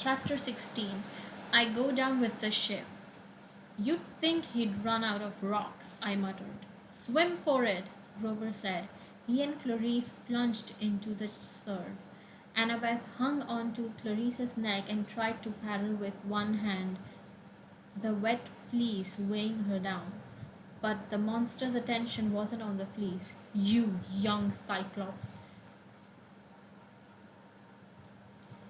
Chapter 16. I go down with the ship. You'd think he'd run out of rocks, I muttered. Swim for it, Grover said. He and Clarice plunged into the surf. Annabeth hung onto Clarice's neck and tried to paddle with one hand, the wet fleece weighing her down. But the monster's attention wasn't on the fleece. You young Cyclops,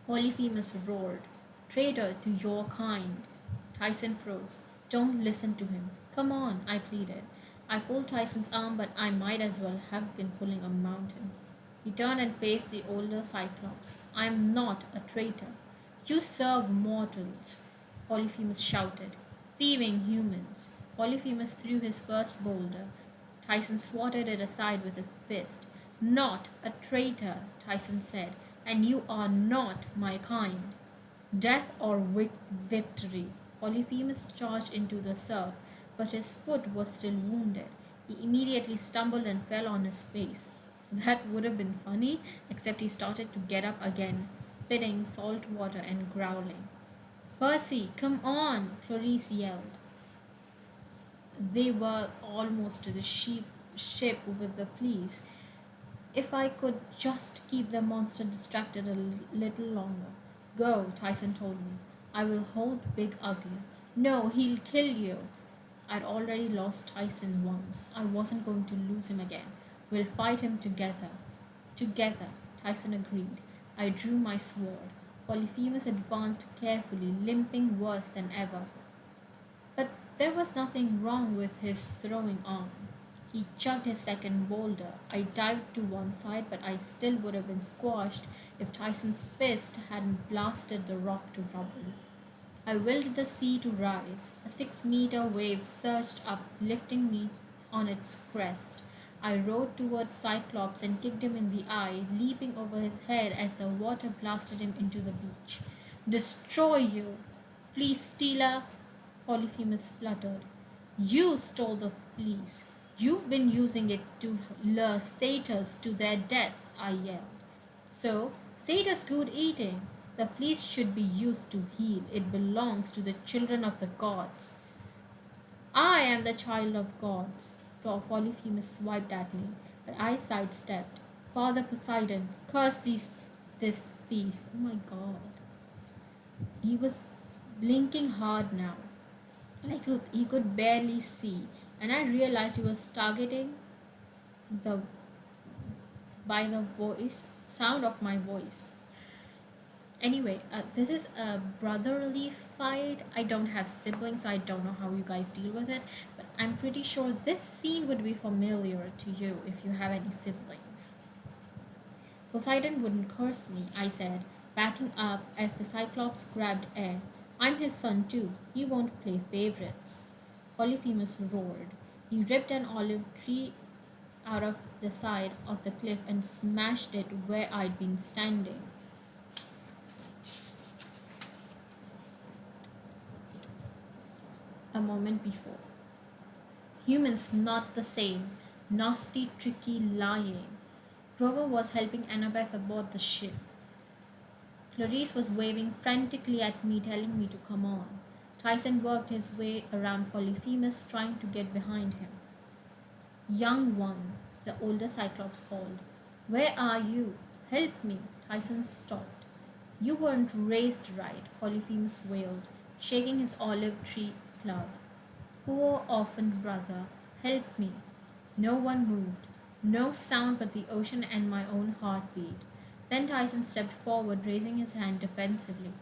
Polyphemus roared. Traitor to your kind. Tyson froze. Don't listen to him. Come on, I pleaded. I pulled Tyson's arm, but I might as well have been pulling a mountain. He turned and faced the older Cyclops. I am not a traitor. You serve mortals, Polyphemus shouted. Thieving humans. Polyphemus threw his first boulder. Tyson swatted it aside with his fist. Not a traitor, Tyson said, and you are not my kind. Death or victory. Polyphemus charged into the surf, but his foot was still wounded. He immediately stumbled and fell on his face. That would have been funny, except he started to get up again, spitting salt water and growling. Percy, come on, Clarice yelled. They were almost to the ship with the fleece. If I could just keep the monster distracted a little longer. Go, Tyson told me. I will hold Big Ugly. No, he'll kill you. I'd already lost Tyson once. I wasn't going to lose him again. We'll fight him together. Together, Tyson agreed. I drew my sword. Polyphemus advanced carefully, limping worse than ever. But there was nothing wrong with his throwing arm. He chucked his second boulder. I dived to one side, but I still would have been squashed if Tyson's fist hadn't blasted the rock to rubble. I willed the sea to rise. A 6-meter wave surged up, lifting me on its crest. I rode towards Cyclops and kicked him in the eye, leaping over his head as the water blasted him into the beach. Destroy you, fleece stealer, Polyphemus spluttered. You stole the fleece. You've been using it to lure satyrs to their deaths, I yelled. So, satyrs good eating. The fleece should be used to heal. It belongs to the children of the gods. I am the child of gods. Polyphemus swiped at me, but I sidestepped. Father Poseidon, curse this thief. Oh my god. He was blinking hard now. He could barely see, and I realized he was targeting the by the sound of my voice. Anyway, this is a brotherly fight. I don't have siblings, so I don't know how you guys deal with it, but I'm pretty sure this scene would be familiar to you if you have any siblings. Poseidon wouldn't curse me, I said, backing up as the Cyclops grabbed air. I'm his son too. He won't play favorites. Polyphemus roared. He ripped an olive tree out of the side of the cliff and smashed it where I'd been standing. A moment before. Humans not the same. Nasty, tricky, lying. Grover was helping Annabeth aboard the ship. Clarice was waving frantically at me, telling me to come on. Tyson worked his way around Polyphemus, trying to get behind him. Young one, the older Cyclops called. Where are you? Help me. Tyson stopped. You weren't raised right, Polyphemus wailed, shaking his olive tree club. Poor orphaned brother, help me. No one moved. No sound but the ocean and my own heartbeat. Then Tyson stepped forward, raising his hand defensively.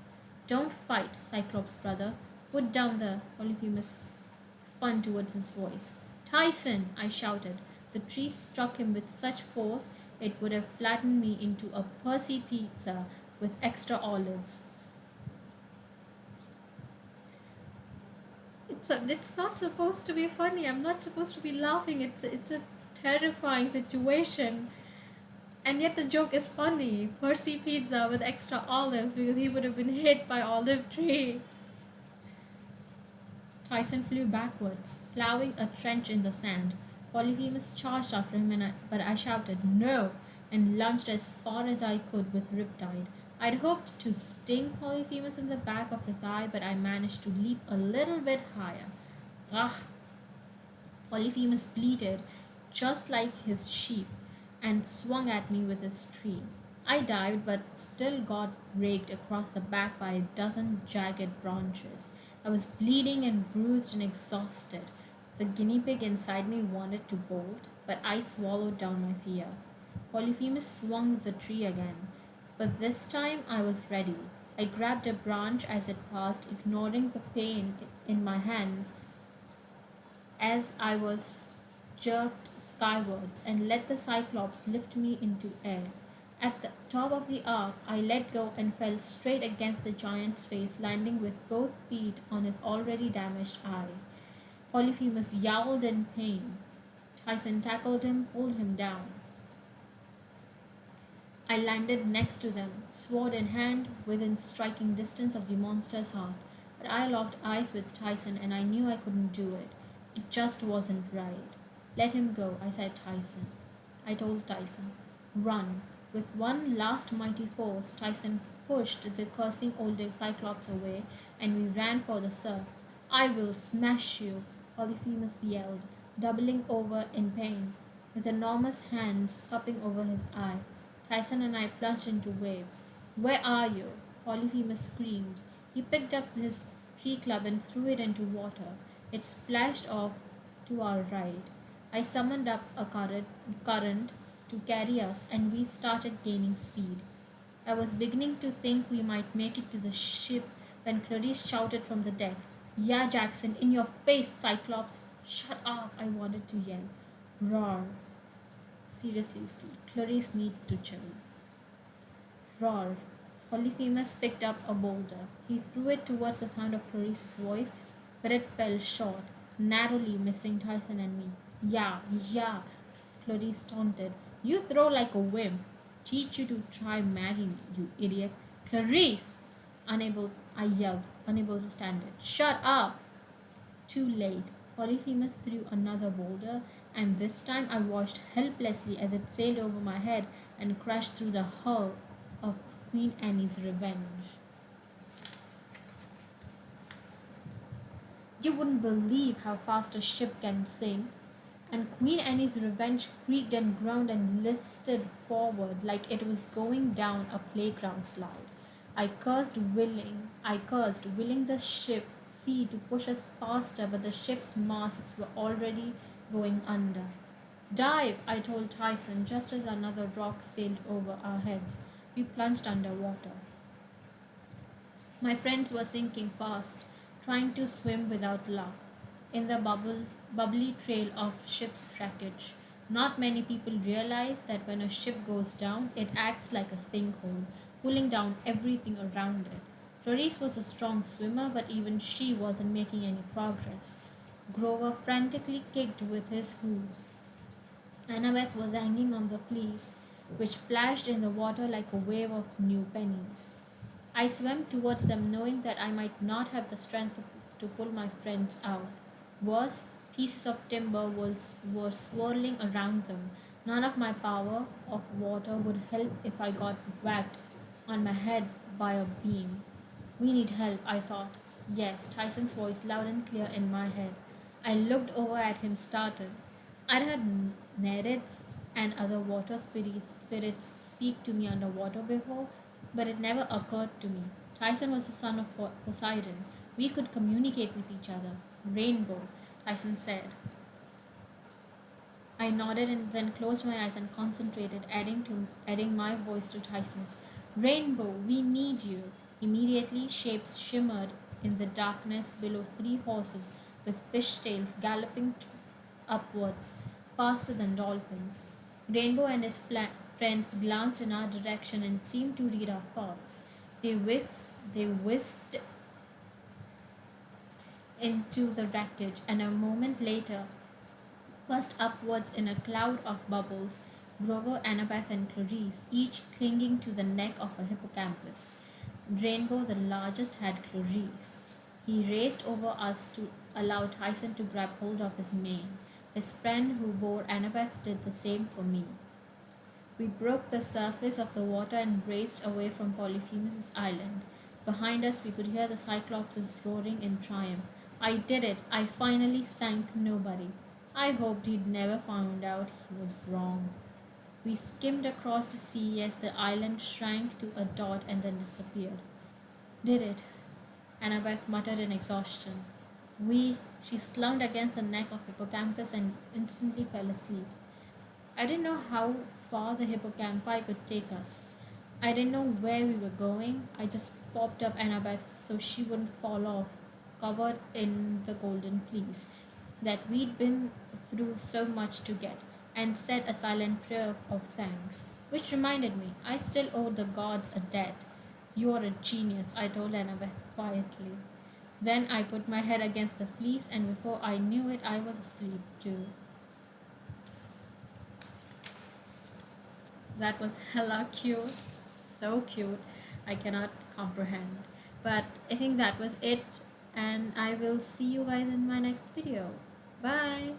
Don't fight, Cyclops brother. Put down the Polyphemus spun towards his voice. Tyson, I shouted. The tree struck him with such force it would have flattened me into a Percy pizza with extra olives. It's not supposed to be funny. I'm not supposed to be laughing. It's a terrifying situation. And yet the joke is funny. Percy pizza with extra olives because he would have been hit by olive tree. Tyson flew backwards, ploughing a trench in the sand. Polyphemus charged after him, but I shouted, No! And lunged as far as I could with Riptide. I'd hoped to sting Polyphemus in the back of the thigh, but I managed to leap a little bit higher. Ah! Polyphemus bleated just like his sheep and swung at me with his tree. I dived but still got raked across the back by a dozen jagged branches. I was bleeding and bruised and exhausted. The guinea pig inside me wanted to bolt, but I swallowed down my fear. Polyphemus swung the tree again, but this time I was ready. I grabbed a branch as it passed, ignoring the pain in my hands as I was jerked skywards and let the Cyclops lift me into air. At the top of the arc, I let go and fell straight against the giant's face, landing with both feet on his already damaged eye. Polyphemus yowled in pain. Tyson tackled him, pulled him down. I landed next to them, sword in hand, within striking distance of the monster's heart. But I locked eyes with Tyson and I knew I couldn't do it. It just wasn't right. Let him go, I said Tyson. I told Tyson. Run. With one last mighty force, Tyson pushed the cursing old Cyclops away and we ran for the surf. I will smash you, Polyphemus yelled, doubling over in pain, his enormous hands cupping over his eye. Tyson and I plunged into waves. Where are you? Polyphemus screamed. He picked up his tree club and threw it into water. It splashed off to our right. I summoned up a current to carry us, and we started gaining speed. I was beginning to think we might make it to the ship when Clarice shouted from the deck, Yeah, Jackson, in your face, Cyclops! Shut up, I wanted to yell. Roar. Seriously, Clarice needs to chill. Roar. Polyphemus picked up a boulder. He threw it towards the sound of Clarice's voice, but it fell short, narrowly missing Tyson and me. Yeah, yeah, Clarice taunted. You throw like a wimp. Teach you to try marrying me, you idiot. Clarice! I yelled, unable to stand it. Shut up! Too late. Polyphemus threw another boulder, and this time I watched helplessly as it sailed over my head and crashed through the hull of Queen Anne's Revenge. You wouldn't believe how fast a ship can sink. And Queen Anne's Revenge creaked and groaned and listed forward like it was going down a playground slide. I cursed, willing the ship sea to push us faster, but the ship's masts were already going under. Dive, I told Tyson just as another rock sailed over our heads. We plunged underwater. My friends were sinking fast, trying to swim without luck in the bubbly trail of ship's wreckage. Not many people realize that when a ship goes down, it acts like a sinkhole, pulling down everything around it. Clarice was a strong swimmer, but even she wasn't making any progress. Grover frantically kicked with his hooves. Annabeth was hanging on the fleece, which splashed in the water like a wave of new pennies. I swam towards them, knowing that I might not have the strength to pull my friends out. Worse, pieces of timber were swirling around them. None of my power of water would help if I got whacked on my head by a beam. We need help, I thought. Yes, Tyson's voice loud and clear in my head. I looked over at him, startled. I'd had Nereids and other spirits speak to me underwater before, but it never occurred to me. Tyson was the son of Poseidon. We could communicate with each other. Rainbow, Tyson said. I nodded and then closed my eyes and concentrated, adding my voice to Tyson's. Rainbow, we need you. Immediately, shapes shimmered in the darkness below three horses with fishtails galloping upwards, faster than dolphins. Rainbow and his friends glanced in our direction and seemed to read our thoughts. They whisked into the wreckage, and a moment later burst upwards in a cloud of bubbles, Grover, Annabeth, and Clarice, each clinging to the neck of a hippocampus. Rainbow, the largest, had Clarice. He raced over us to allow Tyson to grab hold of his mane. His friend who bore Annabeth did the same for me. We broke the surface of the water and raced away from Polyphemus' island. Behind us, we could hear the Cyclops' roaring in triumph. I did it! I finally sank nobody. I hoped he'd never found out he was wrong. We skimmed across the sea as the island shrank to a dot and then disappeared. Did it, Annabeth muttered in exhaustion. She slumped against the neck of Hippocampus and instantly fell asleep. I didn't know how far the hippocampi could take us. I didn't know where we were going. I just popped up Annabeth so she wouldn't fall off, covered in the golden fleece that we'd been through so much to get, and said a silent prayer of thanks. Which reminded me, I still owe the gods a debt. You are a genius, I told Annabeth quietly. Then I put my head against the fleece, and before I knew it, I was asleep too. That was hella cute. So cute. I cannot comprehend. But I think that was it. And I will see you guys in my next video. Bye.